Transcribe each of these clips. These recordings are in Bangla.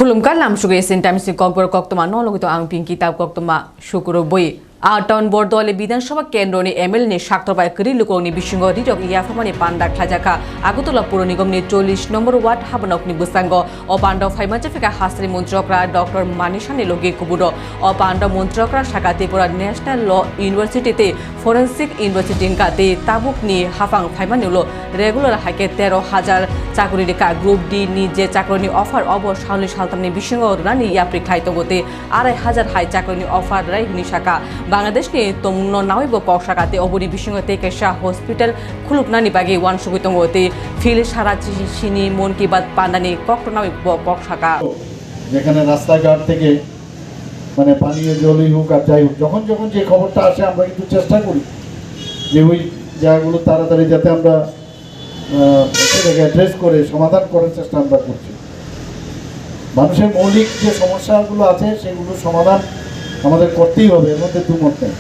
Khulumkan lam sugai sentam si kokbor koktoma no logito ang pinki tab koktoma shukuro boi Town board dole বিধানসভা কেন্দ্রনি এমএলএ নি সাক্তরবাই করি লুকনি বিসিংহ রিজক ইয়াফামানি পান্ডা খাজাকা আগতলা পুর নিগমনি 40 নম্বর ওয়ার্ড হাবনকনি বুসাঙ্গ ও পান্ডা ফাইমাচেফিকা হাসরি মন্ত্রকরা ডক্টর মানিশানি লগি কুবুরো ও পান্ডা মন্ত্রকরা শাখা ত্রিপুরা ন্যাশনাল ল ইউনিভার্সিটিতে ফরেন্সিক ইউনিভার্সিটি কাতে তাবুকনি হাফাং ফাইমানিউলো রেগুলার হাইকে 13,000 চাকরি রেখা গ্রুপ ডি নি যে চাকরিনি অফার অবসাউলি সালতামনি বিসিংহ রানি ইয়াপ্রি খাইতগতে 2,500 হাই চাকরিনি অফার রাই হুনি শাখা Bangladesh ni tongno nawi bo pokshakate obori bisingo te kesha hospital khuluknani bagi wan sugitongote fil sarachi shini mon ki bat pandani koktonawi bo pokshaka যেখানে রাস্তাঘাট থেকে মানে পানীয় জলই হোক আর যাই হোক যখন যখন যে খবরটা আসে আমরা কিন্তু চেষ্টা করি যে ওই জায়গাগুলো তাড়াতাড়ি যাতে আমরা সেটাকে অ্যাড্রেস করে সমাধান করার চেষ্টা আমরা করছি মানুষের মৌলিক যে সমস্যাগুলো আছে সেগুলো সমাধান আমাদের করতেই হবে এর মধ্যে দুমত নেই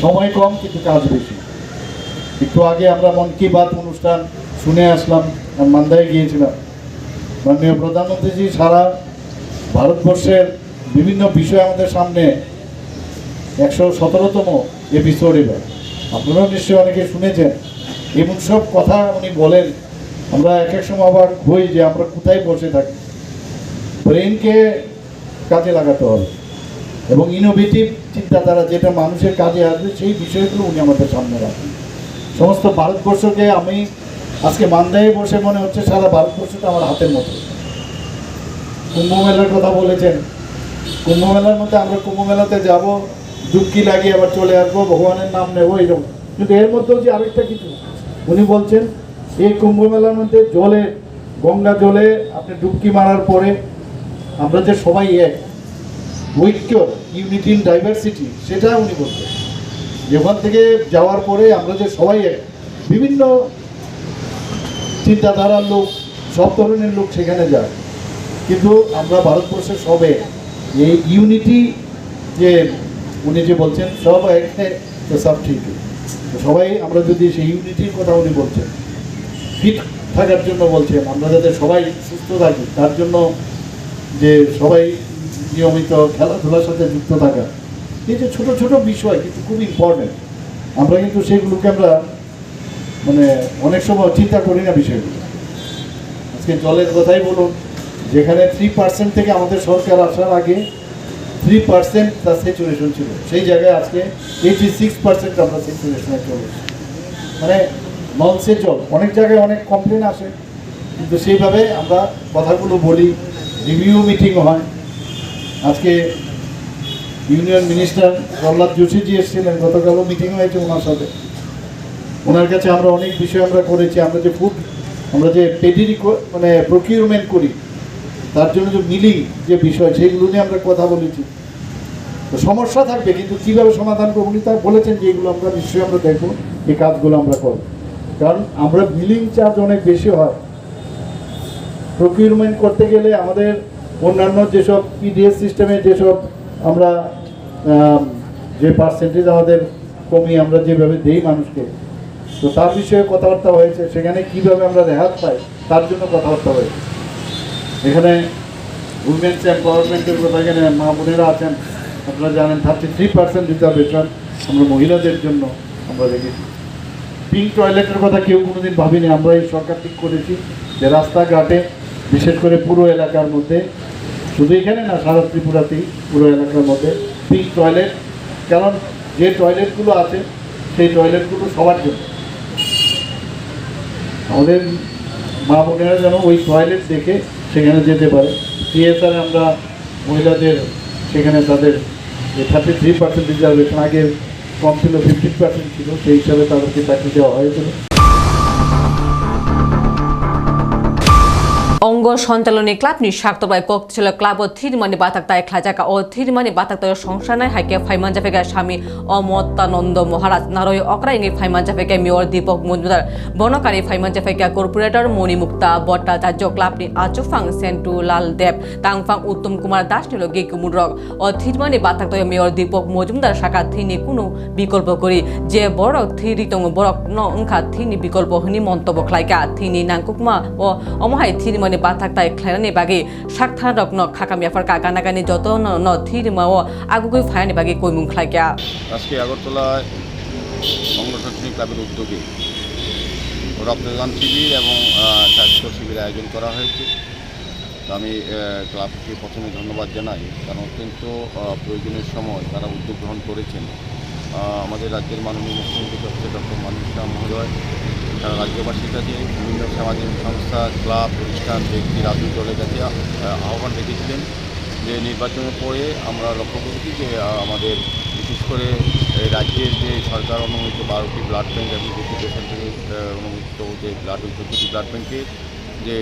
সময় কম কিন্তু কাজ বেশি একটু আগে আমরা মন কি বাত অনুষ্ঠান শুনে আসলাম মান্দায় গিয়েছিলাম মাননীয় প্রধানমন্ত্রীজি সারা ভারতবর্ষের বিভিন্ন বিষয় আমাদের সামনে 117তম এপিসোড এবার আপনারাও নিশ্চয়ই অনেকে শুনেছেন এমন সব কথা উনি বলেন আমরা এক এক সময় আবার হই যে আমরা কোথায় বসে থাকি ব্রেনকে কাজে লাগাতে হবে এবং ইনোভেটিভ চিন্তাধারা যেটা মানুষের কাজে আসবে সেই বিষয়গুলো উনি আমাদের সামনে রাখেন সমস্ত ভারতবর্ষকে আমি আজকে মান্দায় বসে মনে হচ্ছে সারা ভারতবর্ষটা আমার হাতের মতো কুম্ভ মেলার কথা বলেছেন কুম্ভ মেলার মধ্যে আমরা কুম্ভ মেলাতে যাব ডুবকি লাগিয়ে আবার চলে আসবো ভগবানের নাম নেবো এইরকম কিন্তু এর মধ্যেও যে আরেকটা কিছু উনি বলছেন এই কুম্ভ মেলার মধ্যে জলে গঙ্গা জলে আপনি ডুবকি মারার পরে আমরা যে সবাই এক ঐক্য ইউনিটি ইন ডাইভার্সিটি সেটা উনি বলতেন যেখান থেকে যাওয়ার পরে আমরা যে সবাই বিভিন্ন চিন্তাধারার লোক সব ধরনের লোক সেখানে যায় কিন্তু আমরা ভারতবর্ষের সবে এই ইউনিটি যে উনি যে বলছেন সব তো সব ঠিক সবাই আমরা যদি সেই ইউনিটির কথা উনি বলছেন ফিট থাকার জন্য বলছেন আমরা যাতে সবাই সুস্থ থাকি তার জন্য যে সবাই নিয়মিত খেলাধুলার সাথে যুক্ত থাকা এই যে ছোটো ছোটো বিষয় কিন্তু খুব ইম্পর্টেন্ট আমরা কিন্তু সেগুলোকে আমরা মানে অনেক সময় চিন্তা করি না বিষয়গুলো আজকে জলের কথাই বলুন যেখানে 3% থেকে আমাদের সরকার আসার আগে 3% তার স্যাচুরেশন ছিল সেই জায়গায় আজকে 86% আমরা স্যাচুরেশনে চলে এসেছি মানে নলসে জল অনেক জায়গায় অনেক কমপ্লেন আসে কিন্তু সেইভাবে আমরা কথাগুলো বলি রিভিউ মিটিং হয় আজকে ইউনিয়ন মিনিস্টার প্রহ্লাদ যোশীজি এসেছিলেন গতকালও মিটিং হয়েছে ওনার সাথে ওনার কাছে আমরা অনেক বিষয় আমরা করেছি আমরা যে ফুড আমরা যে পেডিরি মানে প্রকিউরমেন্ট করি তার জন্য যে মিলিং যে বিষয় সেইগুলো নিয়ে আমরা কথা বলেছি তো সমস্যা থাকবে কিন্তু কীভাবে সমাধান করবো উনি তা বলেছেন যে এগুলো আমরা নিশ্চয়ই আমরা দেখবো এই কাজগুলো আমরা করব কারণ আমরা মিলিং চার্জ অনেক বেশি হয় প্রকিউরমেন্ট করতে গেলে আমাদের অন্যান্য যেসব পিডিএস সিস্টেমে যেসব আমরা যে পার্সেন্টেজ আমাদের কমিয়ে আমরা যেভাবে দেই মানুষকে তো তার বিষয়ে কথাবার্তা হয়েছে সেখানে কীভাবে আমরা রেহাত পাই তার জন্য কথাবার্তা হয়েছে এখানে উইমেন্স এম্পাওয়ারমেন্টের কথা এখানে মা বোনেরা আছেন আপনারা জানেন 33% রিজার্ভেশন আমরা মহিলাদের জন্য আমরা রেখেছি পিঙ্ক টয়লেটের কথা কেউ কোনোদিন ভাবিনি আমরা এই সরকার ঠিক করেছি যে রাস্তাঘাটে বিশেষ করে পুরো এলাকার মধ্যে শুধু এখানে না সারা ত্রিপুরাতেই পুরো এলাকার মধ্যে পিঙ্ক টয়লেট কারণ যে টয়লেটগুলো আছে সেই টয়লেটগুলো সবার জন্য আমাদের মা বোনেরা যেন ওই টয়লেট দেখে সেখানে যেতে পারে সিএসআর আমরা মহিলাদের সেখানে তাদের 33% রিজার্ভেশন আগে কম ছিল 15% ছিল সেই হিসাবে তাদেরকে চাকরি দেওয়া হয়েছিল অঙ্গ সঞ্চালনী ক্লাব নি সাক্তবাই কক ছিল ক্লাব ও থিরমানি বাতাকতায় খাজাকা ও থিরমানি বাতাকতায় সংসানায় হাইকে ফাইমান জাফেগা স্বামী অমতানন্দ মহারাজ নারয় অকরাইঙ্গি ফাইমান জাফেকে মেয়র দীপক মজুমদার বনকারী ফাইমান জাফেকে কর্পোরেটর মণিমুক্তা ভট্টাচার্য ক্লাব নি আচুফাং সেন্টু লাল দেব তাংফাং উত্তম কুমার দাস নিল গিকুমুরক ও থিরমানি বাতাকতায় মেয়র দীপক মজুমদার শাখা থিনি কোনো বিকল্প করি যে বড় থিরিতং বড় ন ওংখা থিনি বিকল্প হনি মন্তব্য খাইকা থিনি নাংকুকমা ও অমহাই থিরমানি বাত থাকতাই খ্লাইনানি বাগে সাকথা রকন খাকামিয়াফার কাগানাগানি যত ন থিরিমাও আগুগুই ফায়ানি বাগে কইমুং খ্লাইকা আজকে আগরতলায় সংগঠন ক্লাবের উদ্যোগে রক্তদান শিবির এবং স্বাস্থ্য শিবির আয়োজন করা হয়েছে। তো আমি ক্লাবকে প্রথমে ধন্যবাদ জানাই, কারণ অত্যন্ত প্রয়োজনের সময় তারা উদ্যোগ গ্রহণ করেছেন। আমাদের রাজ্যের মাননীয় মুখ্যমন্ত্রী ডক্টর মানিক শাহ মহোদয় তারা রাজ্যবাসীর কাছে বিভিন্ন সামাজিক সংস্থা, ক্লাব, প্রতিষ্ঠান, ব্যক্তি, রাজনৈতিক দলের কাছে আহ্বান রেখেছিলেন যে নির্বাচনের পরে আমরা লক্ষ্য করেছি যে আমাদের বিশেষ করে রাজ্যের যে সরকার অনুমোদিত 12টি ব্লাড ব্যাঙ্ক এবং 2টি বেসরকারি অনুমোদিত যে 14টি ব্লাড ব্যাঙ্কে যে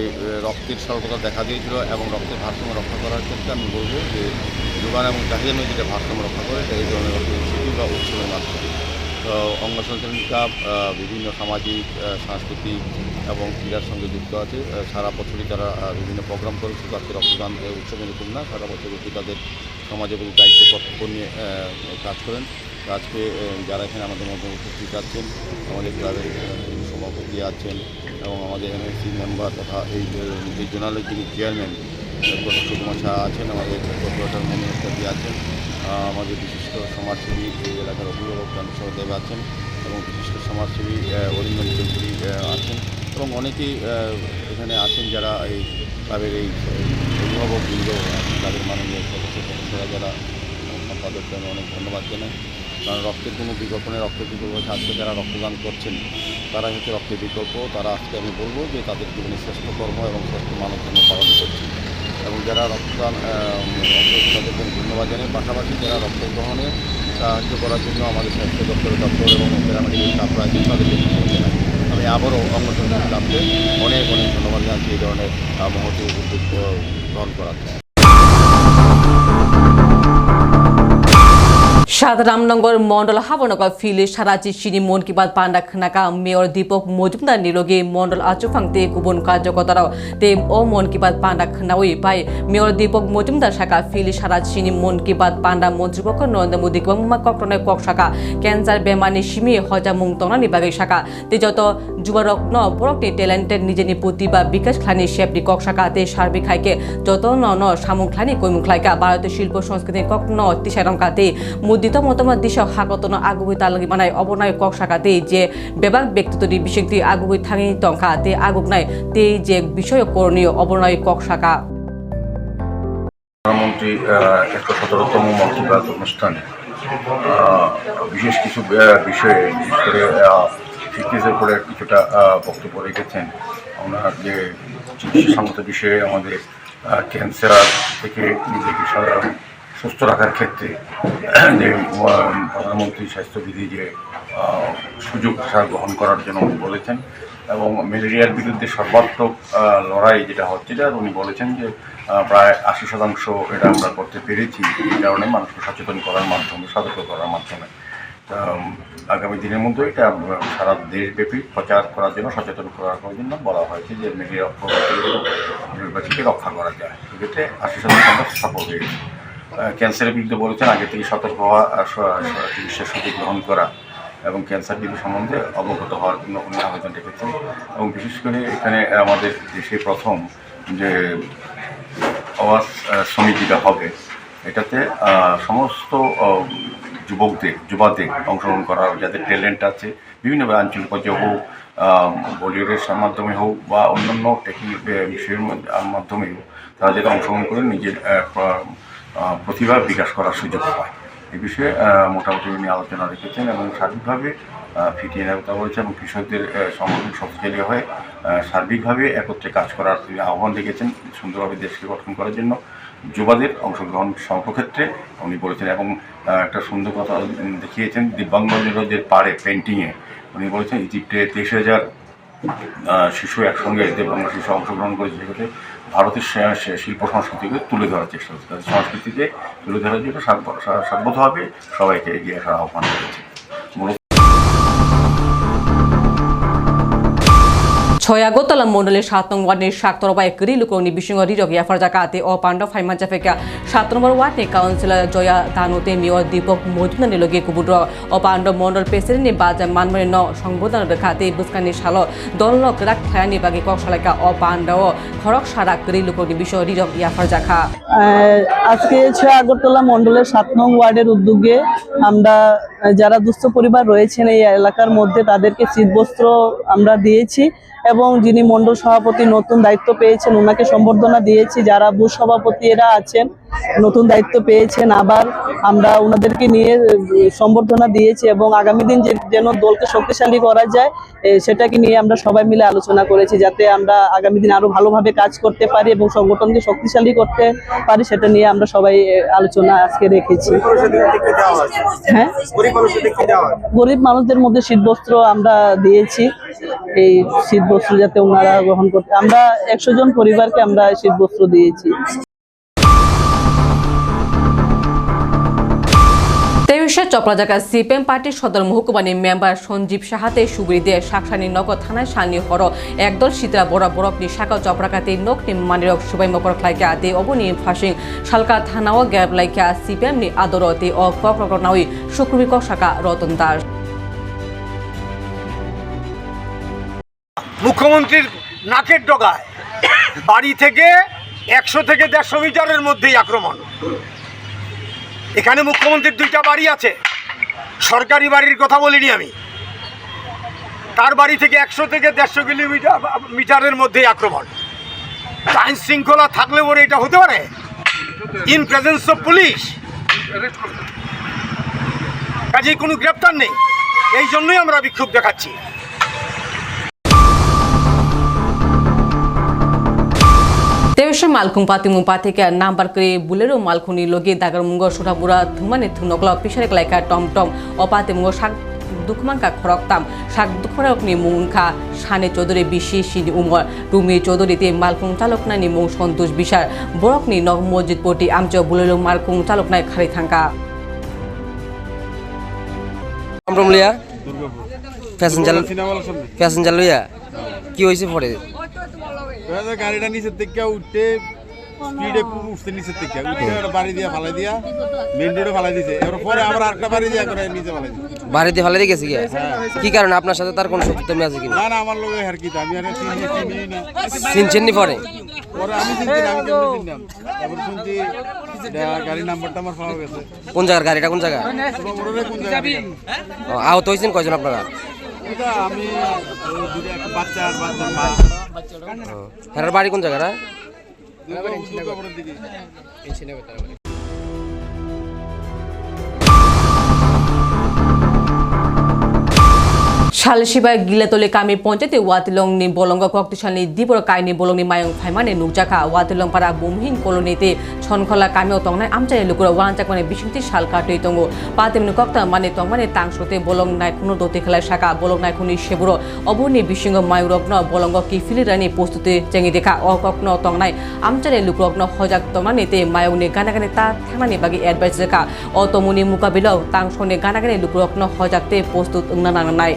রক্তের স্বল্পতা দেখা দিয়েছিল এবং রক্তের ভারসাম্য রক্ষা করার ক্ষেত্রে আমি বলবো যে যোগান এবং চাহিদার মধ্যে যেটা ভারসাম্য রক্ষা করে এই ধরনের রক্তের শিবির বা উৎসবের মাধ্যমে। তো অঙ্গ সঞ্চালন ক্লাব বিভিন্ন সামাজিক, সাংস্কৃতিক এবং ক্রীড়ার সঙ্গে যুক্ত আছে। সারা বছরই তারা বিভিন্ন প্রোগ্রাম করেছে। আজকে রক্তদান উৎসব এরকম না, সারা বছর তাদের সমাজের প্রতি দায়িত্ব কর্তব্য নিয়ে কাজ করেন। আজকে যারা এখানে আমাদের মধ্যে উপস্থিত আছেন, আমাদের ক্লাবের সভাপতি আছেন এবং আমাদের এমএসসি মেম্বার তথা এই জোনালের যিনি চেয়ারম্যান সুকুমার শাহ আছেন, আমাদের কর্পোরেটর মনোজ আছেন, আমাদের বিশিষ্ট সমাজসেবী এই এলাকার অভিভাবক দেব আছেন এবং বিশিষ্ট সমাজসেবী অরিন্দম চৌধুরী আছেন এবং অনেকেই এখানে আছেন যারা এই ক্লাবের এই অভিভাবকবৃন্দ, ক্লাবের মাননীয় সদস্যরা যারা সম্পাদককে আমি অনেক ধন্যবাদ জানাই। কারণ রক্তের কোনো বিকল্প নেই, রক্তের বিকল্প আজকে যারা রক্তদান করছেন তারা হচ্ছে রক্তের বিকল্প। তারা আজকে আমি বলবো যে তাদের জীবনে শ্রেষ্ঠ কর্ম এবং শ্রেষ্ঠ মানব ধর্ম পালন করছে এবং যারা রক্তদান তাদেরকে ধন্যবাদ জানাই। পাশাপাশি যারা রক্ত গ্রহণে সাহায্য করার জন্য আমাদের স্বাস্থ্য দপ্তরের দপ্তর এবং প্যারামেডিক্যাল স্টাফরা আছেন তাদেরকে ধন্যবাদ জানাই। আমি আবারও অঙ্গ সঞ্চালন ক্লাবকে অনেক অনেক ধন্যবাদ জানাচ্ছি এই ধরনের মহৎ উদ্যোগ গ্রহণ করার জন্য। সাধারামনগর মন্ডল হাবনগর ফিলে সারাজি সিনি মন কি বাত পান্ডা খানাকা মেয়র দীপক মজুমদার নিলগে মন্ডল আচুফাংতে গুবন কার্যকর্তারাও তে ও মন কি বাত পান্ডা খানাওই পাই মেয়র দীপক মজুমদার শাখা ফিলে সারাজি সিনি মন কি বাত পান্ডা মন্ত্রীপক্ষ নরেন্দ্র মোদী গমা কক্টনয় কক শাখা ক্যান্সার বেমানি সিমি হজা মুং তংনানি বাগে শাখা তে যত যুবরক ন বরকনি ট্যালেন্টেড নিজেনি প্রতিভা বিকাশ খানি শেপনি কক শাখা তে সার্বিক খাইকে যত ন সামুং খানি কইমুং খাইকা ভারতীয় শিল্প সংস্কৃতি কক ন তিসারংকাতে মুদিত মতামত দিশা হাকতন আগুগুই তালগি বানাই অবনয় কক শাখাতে যে বেবাক ব্যক্তিত্বটি বিশেষটি আগুগুই থাঙি টংকা তে আগুক নাই তে যে বিষয় করণীয় অবনয় কক শাখা। প্রধানমন্ত্রী ১১৭তম মন কি বাত অনুষ্ঠানে বিশেষ কিছু বিষয়ে বিশেষ করে ফিটনেসের উপরে কিছুটা বক্তব্য রেখেছেন। ওনার যে চিকিৎসাসঙ্গত বিষয়ে আমাদের ক্যান্সার থেকে নিজেকে সুস্থ রাখার ক্ষেত্রে যে প্রধানমন্ত্রী স্বাস্থ্যবিধি যে সুযোগ গ্রহণ করার জন্য উনি বলেছেন এবং ম্যালেরিয়ার বিরুদ্ধে সর্বাত্মক লড়াই যেটা হচ্ছে এটা উনি বলেছেন যে প্রায় ৮০% এটা আমরা করতে পেরেছি। এই কারণে মানুষকে সচেতন করার মাধ্যমে, সতর্ক করার মাধ্যমে আগামী দিনের মধ্যে এটা সারা দেশব্যাপী প্রচার করার জন্য, সচেতন করার জন্য বলা হয়েছে যে ম্যালেরিয়া নির্বাচনকে রক্ষা করা যায়। সেক্ষেত্রে ৮০% সফল হয়েছে। ক্যান্সারের বিরুদ্ধে বলেছেন আগে থেকে সতর্ক হওয়া, চিকিৎসার সুযোগ গ্রহণ করা এবং ক্যান্সার বিধি সম্বন্ধে অবগত হওয়ার জন্য উনি আবেদন রেখেছেন এবং বিশেষ করে এখানে আমাদের দেশে প্রথম যে আবাস সমিতিটা হবে এটাতে সমস্ত যুবাদের অংশগ্রহণ করা, যাদের ট্যালেন্ট আছে বিভিন্নভাবে আঞ্চলিক পর্যায়ে হোক, বলিউডের মাধ্যমে হোক বা অন্যান্য টেকনিক বিষয়ের মাধ্যমেও তারা যাতে অংশগ্রহণ করে নিজের প্রতিভা বিকাশ করার সুযোগ পায়। এই বিষয়ে মোটামুটি উনি আলোচনা রেখেছেন এবং সার্বিকভাবে ফিটিয়ে নেওয়ার কথা বলেছেন এবং কৃষকদের সংগঠন শক্তিশালী হয়ে সার্বিকভাবে একত্রে কাজ করার তিনি আহ্বান রেখেছেন সুন্দরভাবে দেশকে গঠন করার জন্য যুবাদের অংশগ্রহণ ক্ষেত্রে উনি বলেছেন। এবং একটা সুন্দর কথা দেখিয়েছেন দিব্যাঙ্গদের পারে পেন্টিংয়ে উনি বলেছেন ইজিপ্টে ২৩,০০০ শিশু একসঙ্গে দিব্যাঙ্গ শিশু অংশগ্রহণ করেছে। সেক্ষেত্রে ভারতের শিল্প সংস্কৃতিকে তুলে ধরার চেষ্টা হচ্ছে, তাদের সংস্কৃতিকে তুলে ধরার জন্য সার্বতভাবে সবাইকে এগিয়ে আসার আহ্বান করেছে। 6 আগরতলা মন্ডলের 7 নং ওয়ার্ডের শাকতরবাই করি লুকনি বিশৃঙ্গ রিজক ইয়াফার জাকাতে ও পাণ্ডব ফাইমা জাফেকা 7 নম্বর ওয়ার্ডে কাউন্সিলর জয়া দানুতে মেয়র দীপক মজুমদারের লগে কুবুদ্র ও পাণ্ডব মন্ডল প্রেসিডেন্ট বাজা মানমারি ন সংবোধন রেখাতে বুসকানি সাল দলক রাখ থায়ানি বাগে ককশালাকা ও পাণ্ডব খরক সারা করি লুকনি বিশৃঙ্গ রিজক ইয়াফার জাকা আজকে 6 আগরতলা মন্ডলের 7 নং ওয়ার্ডের উদ্যোগে আমরা যারা দুস্থ পরিবার রয়েছেন এই এলাকার মধ্যে তাদেরকে শীতবস্ত্র আমরা দিয়েছি এবং যিনি মন্ডল সভাপতি নতুন দায়িত্ব পেয়েছেন ওনাকে সম্বর্ধনা দিয়েছি। যারা বুথ সভাপতিরা আছেন নতুন দায়িত্ব পেয়েছেন আবার আমরা ওনাদেরকে নিয়ে সম্বর্ধনা দিয়েছি এবং আগামী দিন যেন দলকে শক্তিশালী করা যায় সেটাকে নিয়ে আমরা সবাই মিলে আলোচনা করেছি যাতে আমরা আগামী দিন আরো ভালোভাবে কাজ করতে পারি এবং সংগঠনকে শক্তিশালী করতে পারি সেটা নিয়ে আমরা সবাই আলোচনা আজকে রেখেছি। হ্যাঁ, গরিব মানুষদের মধ্যে শীতবস্ত্র আমরা দিয়েছি। এই শীতবস্ত্র যাতে ওনারা গ্রহণ করতে আমরা 100 জন পরিবারকে আমরা শীতবস্ত্র দিয়েছি। চপরাজাকা সিপিএম পার্টির সদর মহকুমানি মেম্বার সঞ্জীব সাহাতে সুগুড়িতে শাকসানি নগর থানায় সানি হর একদল শীতরা বড় বরফনি শাখা চপরাকাতে নকনি মানিরক সুবাই মকর খাইকা দে অবনি ফাসিং শালকা থানাও গ্যাব লাইকা সিপিএম নি আদরতে ও ককরকনাউই শুক্রবি শাখা রতন দাস। মুখ্যমন্ত্রীর নাকের ডগায় বাড়ি থেকে 100 থেকে 150 মিটারের মধ্যেই আক্রমণ। এখানে মুখ্যমন্ত্রীর 2টা বাড়ি আছে, সরকারি বাড়ির কথা বলিনি আমি। তার বাড়ি থেকে 100 থেকে 150 মিটারের মধ্যেই আক্রমণ। আইন শৃঙ্খলা থাকলে ওর এটা হতে পারে? ইন প্রেজেন্স অফ পুলিশ কাজেই কোনো গ্রেপ্তার নেই। এই জন্যই আমরা বিক্ষোভ দেখাচ্ছি। তেইশে মালকুং পাতিমুপা থেকে নাম্বার করে বুলেরো মালখুনি লগে দাগার মুঙ্গ সোটাপুরা ধুমানে ধুনকলা পিছারে লাইকা টমটম অপাতিমুঙ্গ শাক দুখমানকা খরকতাম শাক দুখরকনি মুংখা সানে চৌধুরী বিশি সিনি উমর রুমি চৌধুরীতে মালকুং চালকনানি মুং সন্তোষ বিশার বরকনি নগ মসজিদ পটি আমচ বুলেরো মালকুং চালকনাই খারি থাঙ্কা আমরমলিয়া প্যাসেঞ্জার লইয়া কি হয়েছে পরে গাড়িটা নিচের থেকে উঠতে স্পিডে খুব উঠতে নিচের থেকে উঠে বাড়ি দিয়ে ফালাই দিয়া মেন রোডে ফালাই দিছে। এবার পরে আমরা আরেকটা বাড়ি দিয়ে করে নিচে ফালাই দিছি। বাড়ি দিয়ে ফালাই দিয়ে গেছে কি কারণে? আপনার সাথে তার কোনো শত্রুতা আছে কিনা? না না, আমার লোক আর কি আমি আর চিনি না। চিনছেননি পরে? পরে আমি চিনছি না, আমি কেমন চিনলাম? এবার শুনছি গাড়ির নাম্বারটা আমার পাওয়া গেছে। কোন জায়গার গাড়িটা? কোন জায়গা? কোন জায়গায় আহত হয়েছেন কয়জন আপনারা? আমি বাচ্চা আর বাচ্চার মা। হ্যাঁ, বাড়ি কোন জায়গাটা? শালসিবাই গিলাতলে কামি পঞ্চায়েতে ওয়াতিলং নি বলঙ্গ কক্তিশালী দিবর কাইনি বলংনি মায়ং ফাইমানে নুকজাখা ওয়াতিলং পাড়া বুমহিন কলোনিতে ছনখলা কামিও তংনাই আমচাই লুকুর ওয়ানচাক মানে বিশিংতি শাল কাটই তঙ্গ পাতেমনি কক্তা মানে তংমানে তাংসতে বলং নাই কোনো দতে খেলায় শাখা বলং নাই খুনি সেবুর অবনি বিশিঙ্গ মায়ুরগ্ন বলঙ্গ কি ফিলিরানি প্রস্তুতি চেঙ্গি দেখা অকগ্ন তংনাই আমচাই লুকুরগ্ন হজাক তংনানিতে মায়ংনি গানাগানে তা থানানি বাগি এডভাইস রেখা অতমনি মুকাবিলাও তাংসনে গানাগানে লুকুরগ্ন হজাকতে প্রস্তুত নানানাই।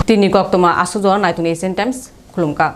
তিনি কক্তমা আসুজন নাইতুন এশিয়ান টাইমস খুলুমকা।